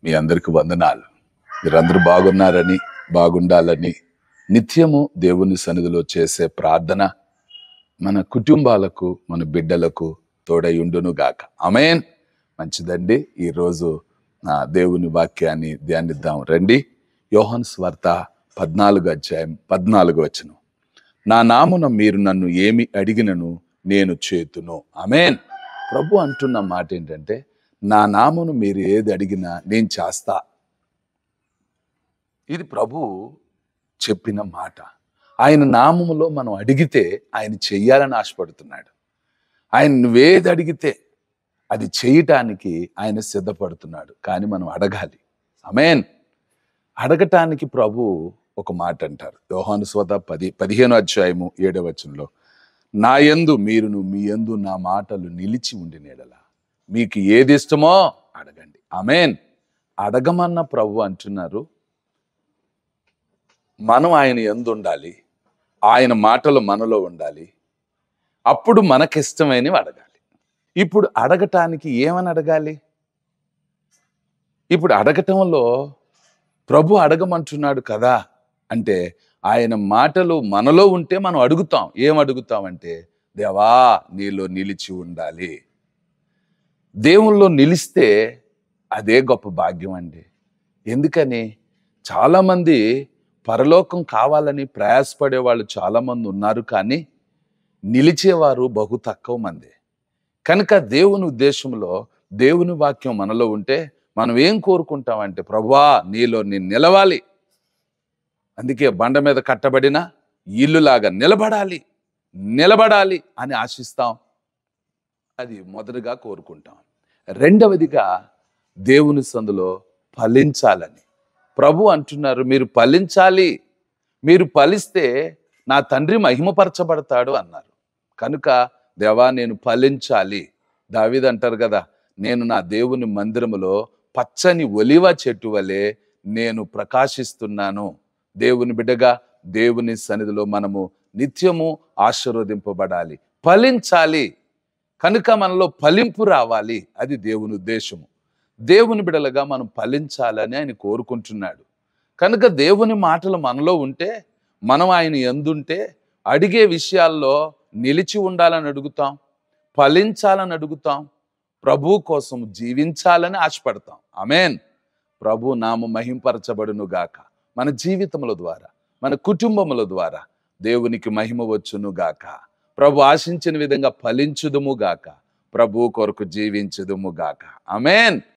మీ అందరికి వందనాలు. మీరందరూ బాగున్నారని, బాగుండాలని నిత్యము దేవుని సన్నిధిలో చేసే ప్రార్థన మన కుటుంబాలకు, మన బిడ్డలకు తోడై ఉండును గాక. ఆమేన్. మంచిదండి. ఈరోజు దేవుని వాక్యాన్ని ధ్యానిద్దాం రండి. యోహాను సువార్త 14 అధ్యాయం 14 వచనం. నా నామున మీరు నన్ను ఏమి అడిగినను నేను చేతును. ఆమేన్. ప్రభు అంటున్న మాట ఏంటంటే, నా నామును మీరు ఏది అడిగినా నేను చేస్తా. ఇది ప్రభు చెప్పిన మాట. ఆయన నామములో మనం అడిగితే ఆయన చెయ్యాలని ఆశపడుతున్నాడు. ఆయన నువ్వేది అడిగితే అది చేయటానికి ఆయన సిద్ధపడుతున్నాడు. కానీ మనం అడగాలి. ఆమేన్. అడగటానికి ప్రభు ఒక మాట అంటారు. యోహాను సువార్త 15 అధ్యాయము 7వ వచనంలో, నా యందు మీరును మీ యందు నా మాటలు నిలిచి ఉండిన యెడల మీకు ఏది ఇష్టమో అడగండి. ఆమేన్. అడగమన్న ప్రభు అంటున్నారు, మనం ఆయన యందు ఉండాలి, ఆయన మాటలు మనలో ఉండాలి, అప్పుడు మనకిష్టమైనవి అడగాలి. ఇప్పుడు అడగటానికి ఏమని అడగాలి? ఇప్పుడు అడగటంలో ప్రభు అడగమంటున్నాడు కదా అంటే, ఆయన మాటలు మనలో ఉంటే మనం అడుగుతాం. ఏం అడుగుతామంటే, దేవా నీలో నిలిచి ఉండాలి. దేవుల్లో నిలిస్తే అదే గొప్ప భాగ్యం అండి. ఎందుకని చాలామంది పరలోకం కావాలని ప్రయాసపడే వాళ్ళు చాలామంది ఉన్నారు, కానీ నిలిచేవారు బహు తక్కువ మంది. కనుక దేవుని ఉద్దేశంలో దేవుని వాక్యం మనలో ఉంటే మనం ఏం కోరుకుంటామంటే, ప్రభువా నీలో నేను నిలవాలి. అందుకే బండ మీద కట్టబడిన ఇల్లులాగా నిలబడాలి అని ఆశిస్తాం. అది మొదటగా కోరుకుంటాం. రెండవదిగా దేవుని సందులో ఫలించాలని ప్రభు అంటున్నారు, మీరు ఫలించాలి. మీరు ఫలిస్తే నా తండ్రి మహిమపరచబడతాడు అన్నారు. కనుక దేవా నేను ఫలించాలి. దావీదు అంటారు కదా, నేను నా దేవుని మందిరములో పచ్చని ఒలివ చెట్టు వలె నేను ప్రకాశిస్తున్నాను. దేవుని బిడ్డగా దేవుని సన్నిధిలో మనము నిత్యము ఆశీర్వదింపబడాలి, ఫలించాలి. కనుక మనలో ఫలింపు రావాలి. అది దేవుని ఉద్దేశము. దేవుని బిడ్డలుగా మనం ఫలించాలని ఆయన కోరుకుంటున్నాడు. కనుక దేవుని మాటలు మనలో ఉంటే, మనం ఆయన యందుంటే అడిగే విషయాల్లో నిలిచి ఉండాలని అడుగుతాం, ఫలించాలని అడుగుతాం, ప్రభు కోసం జీవించాలని ఆశపడతాం. ఆమేన్. ప్రభు నామ మహింపరచబడును గాక. మన జీవితముల ద్వారా, మన కుటుంబముల ద్వారా దేవునికి మహిమ వచ్చును గాక. ప్రభు ఆశించిన విధంగా ఫలించుదుము గాక. ప్రభు కొరకు జీవించుదుము గాక. ఆమేన్.